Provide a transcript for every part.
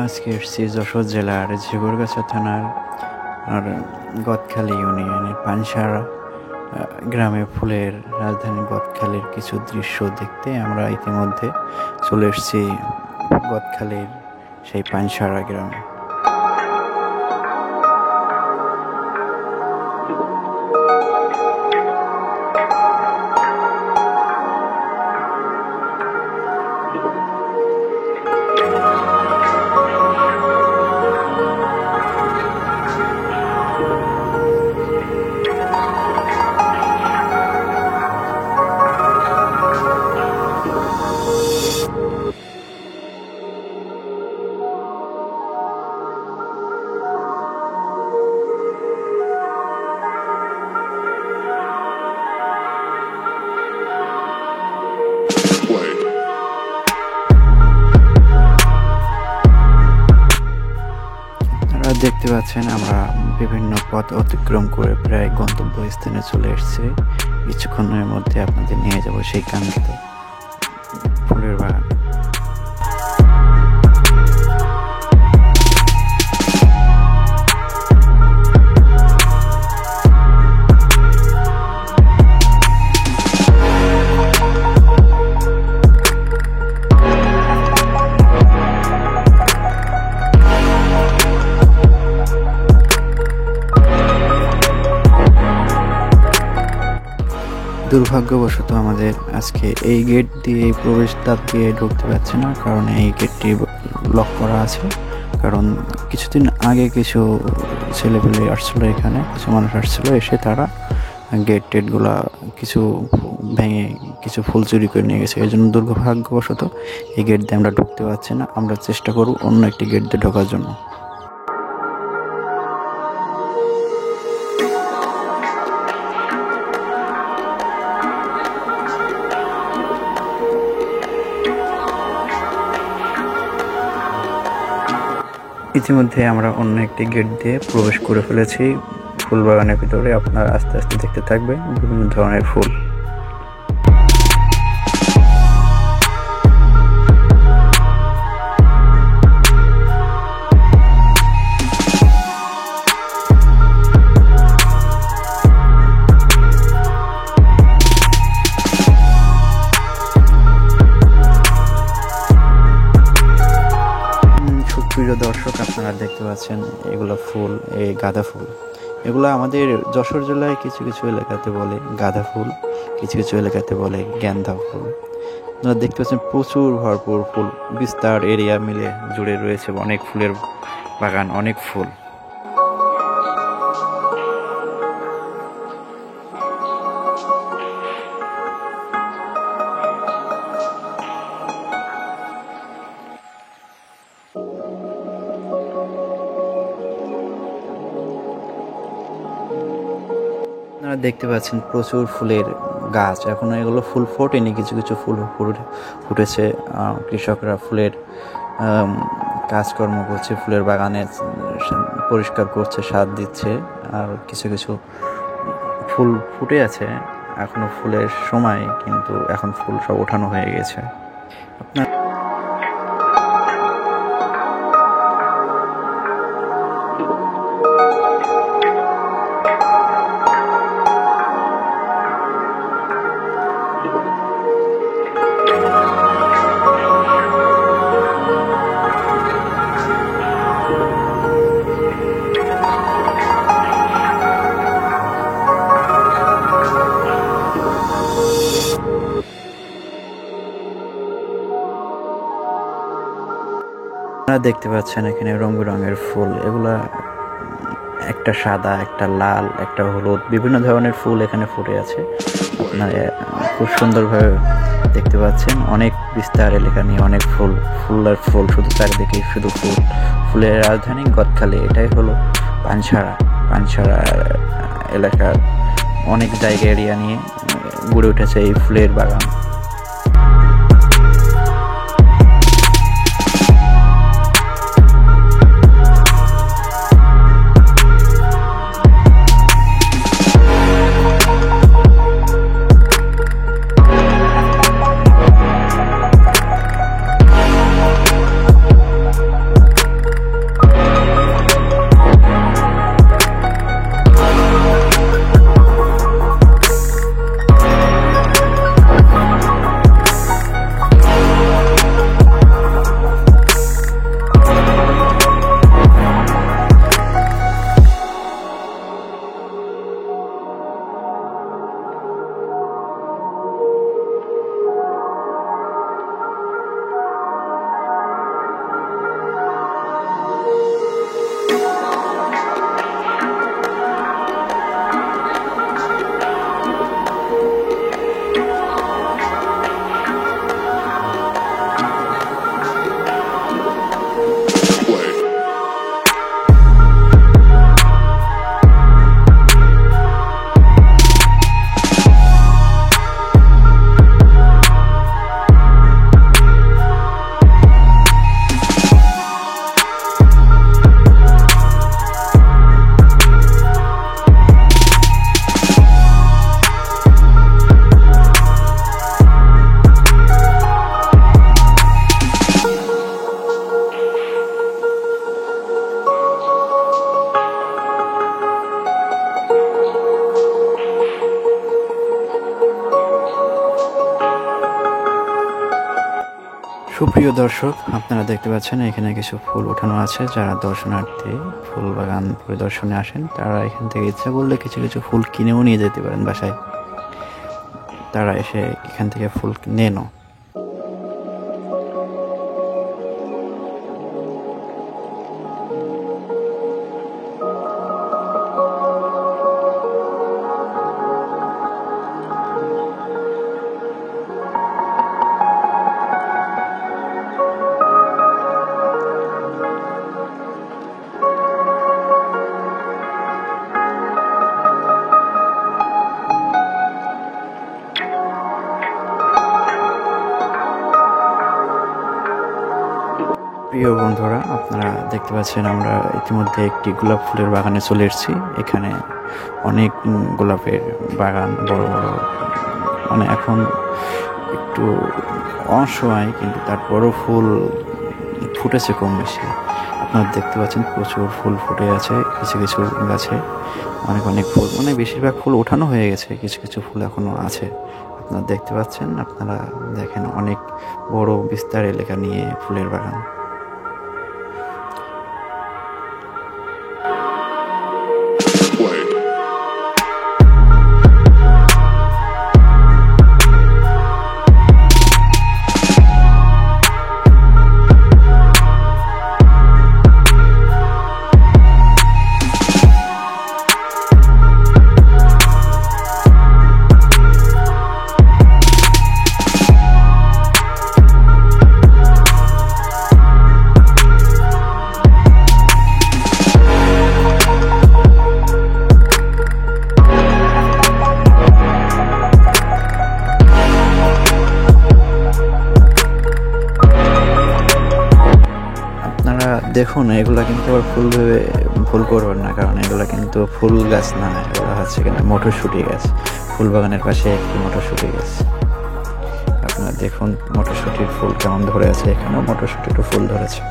আজকে এসেছি যশোর জেলার ঝিগুরগাছা থানার আর গদখালি ইউনিয়নের পানসারা গ্রামে ফুলের রাজধানী গদখালির কিছু দৃশ্য দেখতে আমরা ইতিমধ্যে চলে এসেছি গদখালির সেই পানসারা গ্রামে। দেখতে পাচ্ছেন আমরা বিভিন্ন পথ অতিক্রম করে প্রায় গন্তব্যস্থানে চলে এসেছি। কিছুক্ষণের মধ্যে আপনাদের নিয়ে যাব সেই কাঙ্ক্ষিত ফুলের বাগান। দুর্ভাগ্যবশত আমাদের আজকে এই গেট দিয়ে প্রবেশদ্বার দিয়ে ঢুকতে পারছে না, কারণ এই গেটটি লক করা আছে। কারণ কিছুদিন আগে কিছু ছেলেপেলে আসছিলো, এখানে কিছু মানুষ আসছিলো, এসে তারা টেটগুলা কিছু ভেঙে কিছু ফুল চুরি করে নিয়ে গেছে। এই জন্য দুর্ভাগ্যবশত এই গেট দিয়ে আমরা ঢুকতে পারছি না। আমরা চেষ্টা করব অন্য একটি গেট দিয়ে ঢোকার জন্য। ইতিমধ্যে আমরা অন্য একটি গেট দিয়ে প্রবেশ করে ফেলেছি ফুল বাগানের ভিতরে। আপনারা আস্তে আস্তে দেখতে থাকবেন বিভিন্ন ধরনের ফুল। প্রিয় দর্শক, আপনারা দেখতে পাচ্ছেন এগুলো ফুল, এই গাঁদা ফুল। এগুলো আমাদের যশোর জেলায় কিছু কিছু এলাকাতে বলে গাঁদা ফুল, কিছু কিছু এলাকাতে বলে গেন্দা ফুল। আপনারা দেখতে পাচ্ছেন প্রচুর ভরপুর ফুল, বিস্তার এরিয়া মিলে জুড়ে রয়েছে অনেক ফুলের বাগান, অনেক ফুল। আপনারা দেখতে পাচ্ছেন প্রচুর ফুলের গাছ, এখনো এগুলো ফুল ফোটেনি, কিছু কিছু ফুল ফুটেছে। কৃষকরা ফুলের কাজকর্ম করছে, ফুলের বাগানে পরিষ্কার করছে, সার দিচ্ছে। আর কিছু কিছু ফুল ফুটে আছে, এখনো ফুলের সময়, কিন্তু এখন ফুল সব ওঠানো হয়ে গেছে। আপনার দেখতে পাচ্ছেন এখানে রং বেরঙের ফুল। এগুলা একটা সাদা, একটা লাল, একটা হলুদ, বিভিন্ন ধরনের ফুল এখানে ফুটে আছে। আপনারা খুব সুন্দরভাবে দেখতে পাচ্ছেন। অনেক বিস্তার এলাকা নিয়ে অনেক ফুল, ফুল আর ফুল, শুধু চারিদিকে শুধু ফুল। ফুলের রাজধানী গদখালি, এটাই হলো পানসারা এলাকার অনেক জায়গা এরিয়া নিয়ে গড়ে উঠেছে এই ফুলের বাগান। সুপ্রিয় দর্শক, আপনারা দেখতে পাচ্ছেন এখানে কিছু ফুল ওঠানো আছে। যারা দর্শনার্থী ফুল বাগান পরিদর্শনে আসেন তারা এখান থেকে ইচ্ছা করলে কিছু কিছু ফুল কিনেও নিয়ে যেতে পারেন বাসায়। তারা এসে এখান থেকে ফুল নেনও। প্রিয় বন্ধুরা, আপনারা দেখতে পাচ্ছেন আমরা ইতিমধ্যে একটি গোলাপ ফুলের বাগানে চলে এসেছি। এখানে অনেক গোলাপের বাগান, বড় বড়, মানে এখন একটু অসময়, কিন্তু তারপরও ফুল ফুটেছে কম বেশি। আপনারা দেখতে পাচ্ছেন প্রচুর ফুল ফুটে আছে কিছু কিছু গাছে, অনেক অনেক ফুল, মানে বেশিরভাগ ফুল ওঠানো হয়ে গেছে, কিছু কিছু ফুল এখনও আছে। আপনারা দেখতে পাচ্ছেন, আপনারা দেখেন অনেক বড় বিস্তার এলাকা নিয়ে ফুলের বাগান। দেখুন, এগুলা কিন্তু আবার ফুল ভেবে ভুল করবেন না, কারণ এগুলা কিন্তু ফুল গাছ না, এগুলো হচ্ছে কিনা মটরশুঁটি গাছ। ফুল বাগানের পাশে একটি মটরশুঁটি গাছ। আপনারা দেখুন মটরশুঁটির ফুল কেমন ধরে আছে, এখানেও মটরশুঁটিরও ফুল ধরেছে।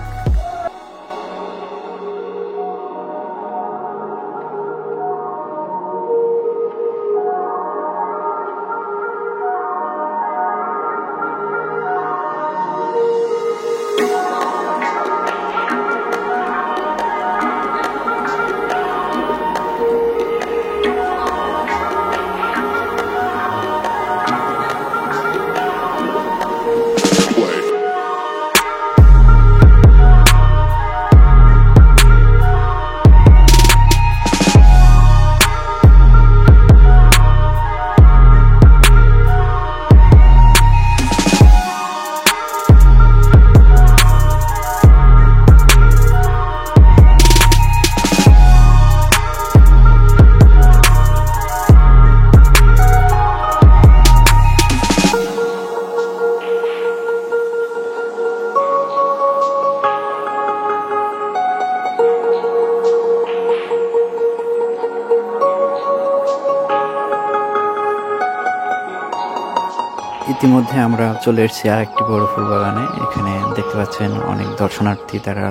ইতিমধ্যে আমরা চলে এসেছি আর একটি বড় ফুল বাগানে। এখানে দেখতে পাচ্ছেন অনেক দর্শনার্থী, তারা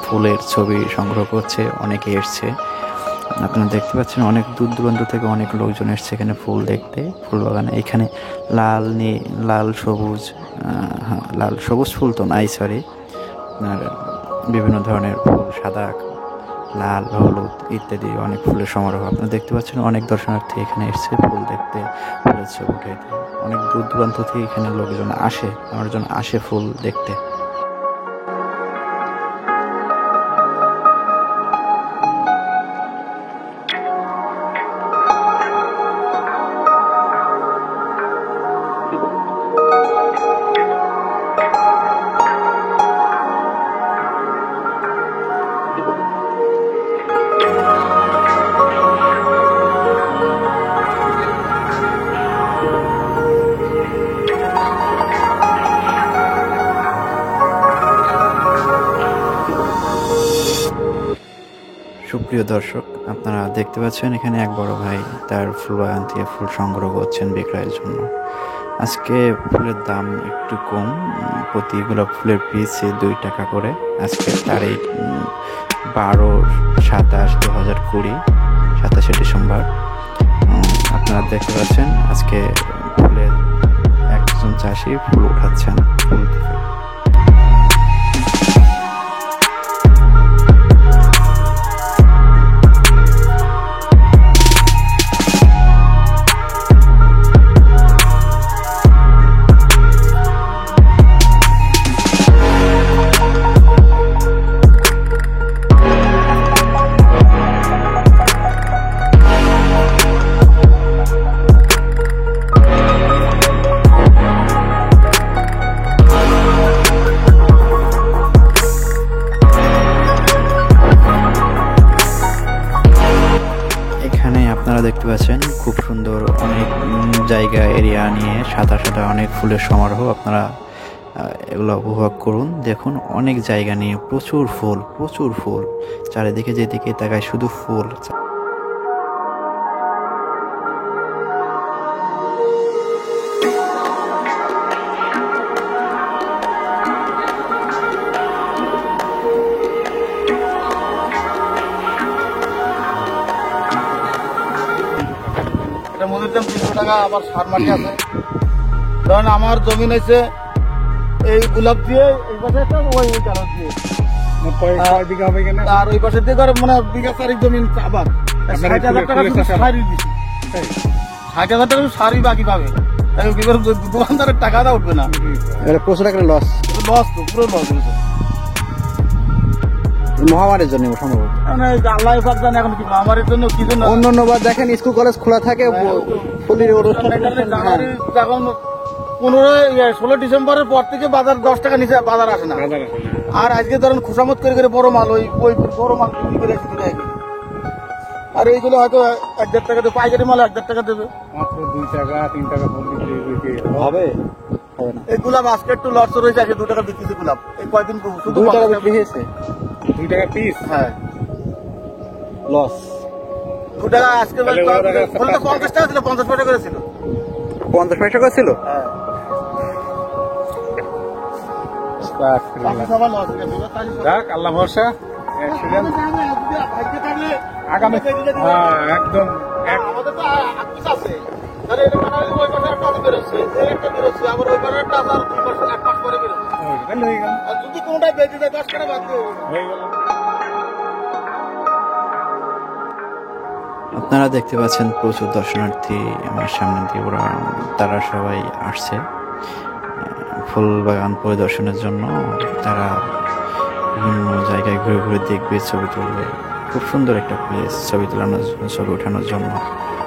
ফুলের ছবি সংগ্রহ করছে, অনেকে এসছে। আপনারা দেখতে পাচ্ছেন অনেক দূর দূরান্ত থেকে অনেক লোকজন এসছে এখানে ফুল দেখতে, ফুল বাগানে। এখানে লাল সবুজ, লাল সবুজ ফুল তো নাই, সরি, আপনার বিভিন্ন ধরনের ফুল, সাদা, লাল, হলুদ ইত্যাদি অনেক ফুলের সমারোহ। আপনারা দেখতে পাচ্ছেন অনেক দর্শনার্থী এখানে এসছে ফুল দেখতে, ফুলের ছবি উঠাইতে। অনেক দূর দূরান্ত থেকে এখানে লোকজন আসে ফুল দেখতে। সুপ্রিয় দর্শক, আপনারা দেখতে পাচ্ছেন এখানে এক বড় ভাই তার ফুল বাগান থেকে ফুল সংগ্রহ করছেন বিক্রয়ের জন্য। আজকে ফুলের দাম একটু কম, প্রতি গোলাপ ফুলের পিস 2 টাকা করে। আজকে তারিখ 12/27/2020, 27শে ডিসেম্বর। আপনারা দেখতে পাচ্ছেন আজকে ফুলের একজন চাষি ফুল উঠাচ্ছেন ফুল থেকে। দেখতে পাচ্ছেন খুব সুন্দর অনেক জায়গা এরিয়া নিয়ে সাদা সাদা অনেক ফুলের সমারোহ। আপনারা এগুলো উপভোগ করুন। দেখুন অনেক জায়গা নিয়ে প্রচুর ফুল, চারিদিকে যেদিকে তাকায় শুধু ফুল। মজুর দাম 300 টাকা। আবার সার মাটি আছে, কারণ আমার জমিন হয়েছে এই গোলাপ দিয়ে এই পাশে একটা ওই গাছ দিয়ে আর ওই পাশে দিয়ে ধর মানে বিঘা 4 জমিন আবার 60,000 টাকা সারি দিচ্ছি। 60,000 টাকা সারি বাকি পাবে, দোকানদারের টাকাটা উঠবে না। প্রচুর একটা লস তো পুরো লস হয়েছে মহামারীর জন্য সম্ভবত। আল্লাহ পাক জানে এখন কি মহামারীর জন্য কি জন্য। অন্যান্য বার দেখেন স্কুল কলেজ খোলা থাকে, ফুলের অনুষ্ঠান যখন 16 ডিসেম্বরের পর থেকে বাজার 10 টাকা নিচে বাজার আসে না। আর আজকে ধরেন খুশামত করে বড় মাল ওই বড় মাল বিক্রি করে আর এইগুলো হয়তো 1.5 টাকা দেবে, পাইকারি মাল 1.5 টাকা দেবে, মাত্র 2 টাকা 3 টাকা হবে না। এই গোলাপ আজকে একটু লস রয়েছে, আগে 2 টাকা বিক্রি গোলাপ এই কয়েকদিন শুধু 2 টাকা বিক্রি হয়েছে, 2 টাকা পিস। হ্যাঁ লস 2 টাকা আজকে 50 টাকা ছিল, 50 পয়সা করে ছিল, 50 পয়সা করে ছিল। হ্যাঁ যাক আল্লাহ ভরসা। আগামী একদম আমাদের তো আকুশ আছে, ওই পাশে একটা বেরোচ্ছে, একটা বেরোচ্ছে, আবার ওই পাশে একটা আবার 1 মাস পরে বেরোচ্ছে। আর যদি কোনটাই বেঁচে যায় 10 টাকা বাদ হয়ে গেল। আপনারা দেখতে পাচ্ছেন প্রচুর দর্শনার্থী আমার সামনে দিয়ে তারা সবাই আসছে ফুল বাগান পরিদর্শনের জন্য। তারা বিভিন্ন জায়গায় ঘুরে ঘুরে দেখবে, ছবি তুলবে। খুব সুন্দর একটা প্লেস ছবি তোলানোর জন্য, ছবি ওঠানোর জন্য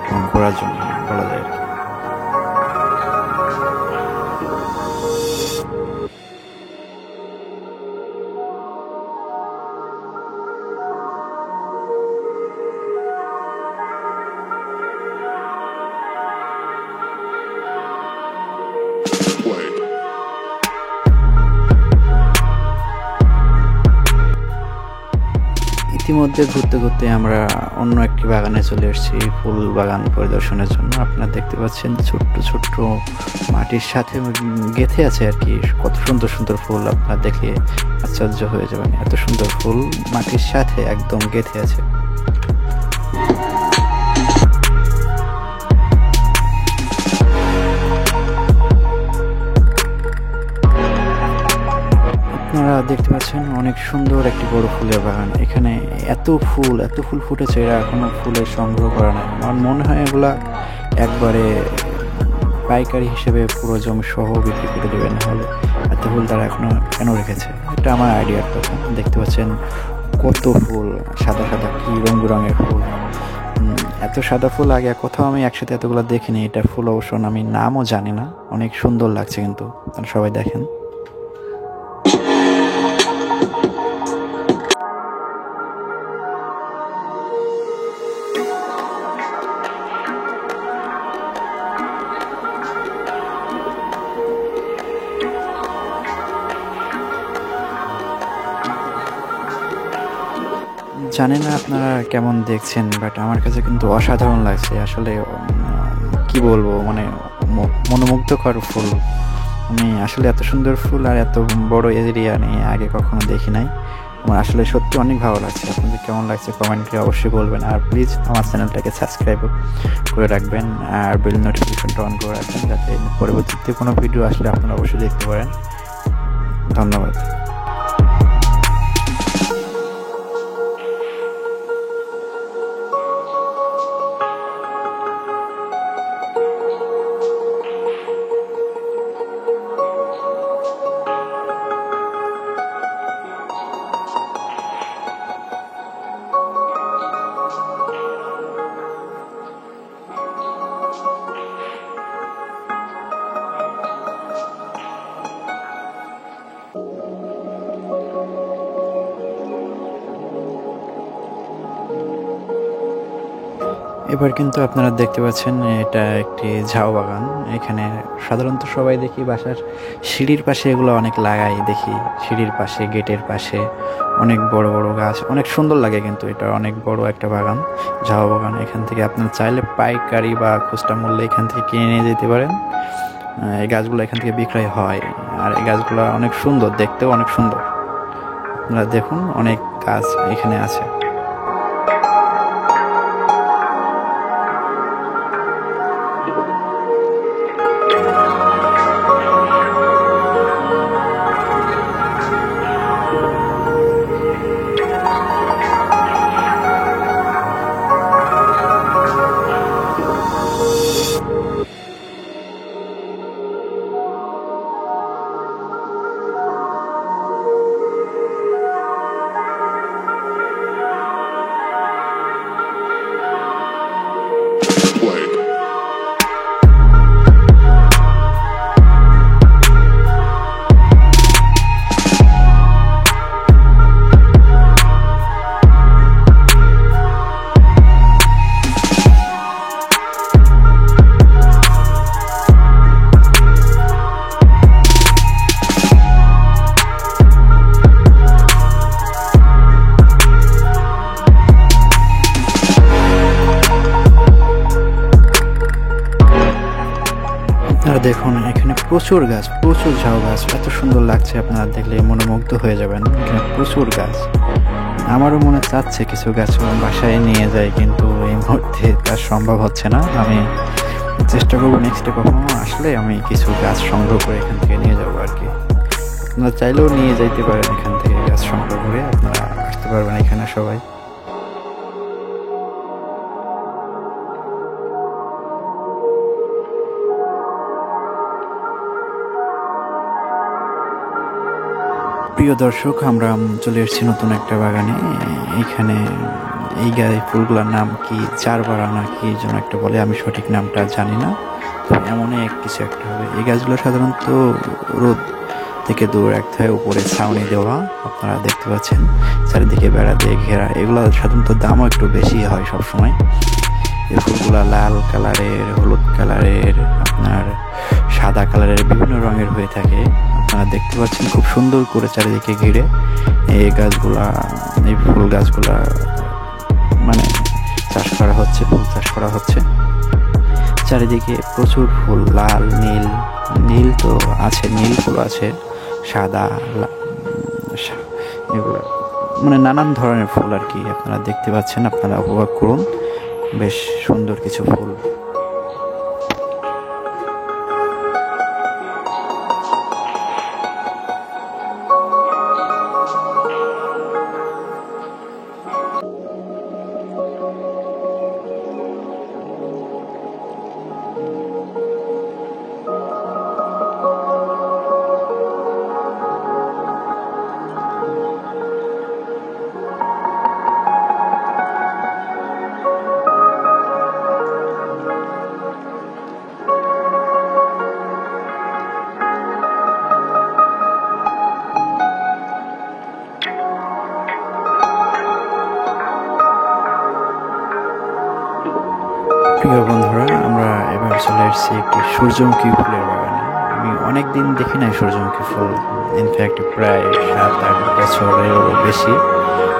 এবং ঘোরার জন্য বলা যায়। ইতিমধ্যে ঘুরতে ঘুরতে আমরা অন্য একটি বাগানে চলে এসেছি ফুল বাগান পরিদর্শনের জন্য। আপনারা দেখতে পাচ্ছেন ছোট্ট ছোট্ট মাটির সাথে গেঁথে আছে আর কি, কত সুন্দর সুন্দর ফুল। আপনারা দেখে আশ্চর্য হয়ে যাবেন, এত সুন্দর ফুল মাটির সাথে একদম গেঁথে আছে। আপনারা দেখতে পাচ্ছেন অনেক সুন্দর একটি বড় ফুলের বাগান। এখানে এত ফুল ফুটেছে, এরা এখনো ফুলের সংগ্রহ করা নাই। আমার মনে হয় এগুলা একবারে পাইকারি হিসেবে পুরো জমি সহ বিক্রি করে দেবেন, হলে এত ফুল তারা এখনো কেন রেখেছে, এটা আমার আইডিয়ার কথা। দেখতে পাচ্ছেন কত ফুল, সাদা সাদা কি রঙের ফুল। এত সাদা ফুল আগে কোথাও আমি একসাথে এতগুলো দেখিনি। এটা ফুল অবশ্য আমি নামও জানি না, অনেক সুন্দর লাগছে কিন্তু। সবাই দেখেন। জানি না আপনারা কেমন দেখছেন, বাট আমার কাছে কিন্তু অসাধারণ লাগছে আসলে। কি বলবো, মানে মনোমুগ্ধকর ফুল। আমি আসলে এত সুন্দর ফুল আর এত বড় এরিয়া নিয়ে আগে কখনো দেখি নাই। আমার আসলে সত্যি অনেক ভালো লাগছে। আপনাদের কেমন লাগছে কমেন্ট করে অবশ্যই বলবেন। আর প্লিজ আমার চ্যানেলটাকে সাবস্ক্রাইব করে রাখবেন আর বেল নোটিফিকেশনটা অন করে রাখবেন, যাতে পরবর্তীতে কোনো ভিডিও আসলে আপনারা অবশ্যই দেখতে পারেন। ধন্যবাদ। এবার কিন্তু আপনারা দেখতে পাচ্ছেন এটা একটি ঝাউ বাগান। এখানে সাধারণত সবাই দেখি বাসার সিঁড়ির পাশে এগুলো অনেক লাগাই দেখি, সিঁড়ির পাশে, গেটের পাশে অনেক বড় বড় গাছ, অনেক সুন্দর লাগে। কিন্তু এটা অনেক বড় একটা বাগান, ঝাউ বাগান। এখান থেকে আপনারা চাইলে পাইকারি বা খুচরা মূল্যে এখান থেকে কিনে নিয়ে যেতে পারেন। এই গাছগুলো এখান থেকে বিক্রয় হয়, আর এই গাছগুলো অনেক সুন্দর, দেখতেও অনেক সুন্দর। আপনারা দেখুন অনেক গাছ এখানে আছে। দেখুন এখানে প্রচুর গাছ, প্রচুর ঝাউ গাছ, এত সুন্দর লাগছে, আপনারা দেখলে মনোমুগ্ধ হয়ে যাবেন। এখানে প্রচুর গাছ। আমারও মনে চাচ্ছে কিছু গাছ বাসায় নিয়ে যায়, কিন্তু এই মুহূর্তে তা সম্ভব হচ্ছে না। আমি চেষ্টা করবো নেক্সটে কখনো আসলে আমি কিছু গাছ সংগ্রহ করে এখান থেকে নিয়ে যাবো আর কি। আপনারা চাইলেও নিয়ে যাইতে পারেন, এখান থেকে গাছ সংগ্রহ করে আপনারা আসতে পারবেন এখানে সবাই। প্রিয় দর্শক, আমরা চলে এসেছি নতুন একটা বাগানে। এখানে এই ফুলগুলোর নাম কি, চারবারা না কি যেন একটা বলে, আমি সঠিক নামটা জানি না, তো এমনই কিছু একটা হবে। এই গাছগুলো সাধারণত রোদ থেকে দূরে রাখতে হয়, উপরে ছাউনি দেওয়া। আপনারা দেখতে পাচ্ছেন চারিদিকে বেড়া দিয়ে ঘেরা। এগুলো সাধারণত দামও একটু বেশি হয় সবসময়। এই ফুলগুলা লাল কালারের, হলুদ কালারের, আপনার সাদা কালারের, বিভিন্ন রঙের হয়ে থাকে। আপনারা দেখতে পাচ্ছেন খুব সুন্দর করে চারিদিকে ঘিরে এই গাছগুলা, এই ফুল গাছগুলা মানে চাষ করা হচ্ছে, ফুল চাষ করা হচ্ছে। চারিদিকে প্রচুর ফুল, লাল, নীল, নীল তো আছে, নীল ফুল আছে, সাদা, এগুলো মানে নানান ধরনের ফুল আর কি। আপনারা দেখতে পাচ্ছেন, আপনারা উপভোগ করুন, বেশ সুন্দর কিছু ফুল। প্রিয় বন্ধুরা, আমরা এবার চলে এসেছি একটি সূর্যমুখী ফুলের বাগানে। আমি অনেক দিন দেখি নাই সূর্যমুখী ফুল, ইনফ্যাক্ট প্রায় 7-8 বছরেরও বেশি।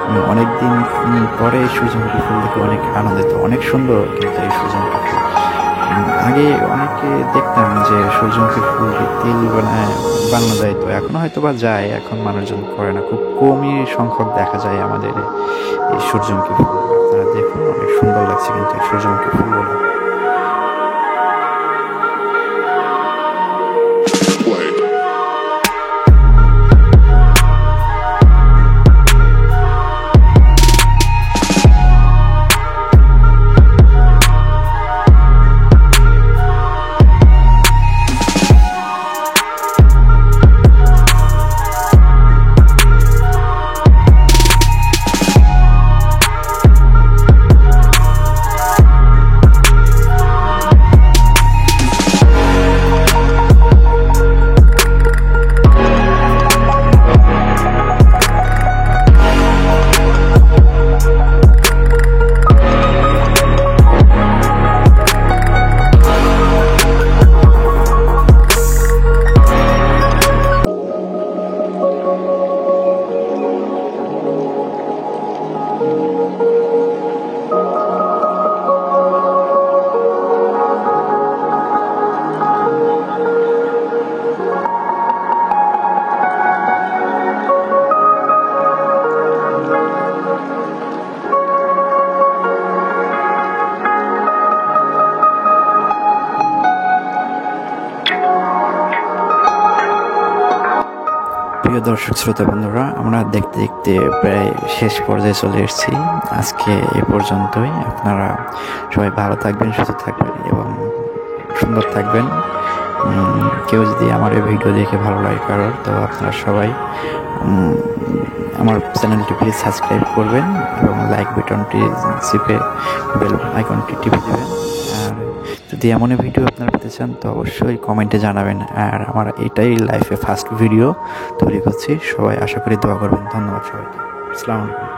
আমি অনেক দিন পরে এই সূর্যমুখী ফুল দেখে অনেক আনন্দিত, অনেক সুন্দর। কিন্তু এই সূর্যমুখী ফুল আগে অনেকে দেখতাম যে সূর্যমুখী ফুল তেল বানানো যায়, তো এখনো হয়তো বা যায়, এখন মানুষজন করে না, খুব কমই সংখ্যক দেখা যায় আমাদের এই সূর্যমুখী ফুল। আপনারা দেখুন অনেক সুন্দর লাগছে কিন্তু এই সূর্যমুখী ফুলগুলো। দর্শক শ্রোতা বন্ধুরা, আমরা দেখতে দেখতে প্রায় শেষ পর্যায়ে চলে এসেছি। আজকে এ পর্যন্তই। আপনারা সবাই ভালো থাকবেন, সুস্থ থাকবেন এবং সুন্দর থাকবেন। কেউ যদি আমার এই ভিডিও দেখে ভালো লাগে কারোর, তো আপনারা সবাই আমার চ্যানেলটি প্লিজ সাবস্ক্রাইব করবেন এবং লাইক বাটনটি চিপে বেল আইকনটি টিপে দেবেন। আর যদি এমন ভিডিও আপনারা পেতে চান তো অবশ্যই কমেন্টে জানাবেন। আর আমার এটাই লাইফে ফার্স্ট ভিডিও তৈরি করছি, সবাই আশা করি দোয়া করবেন। ধন্যবাদ সবাইকে। আসসালামু আলাইকুম।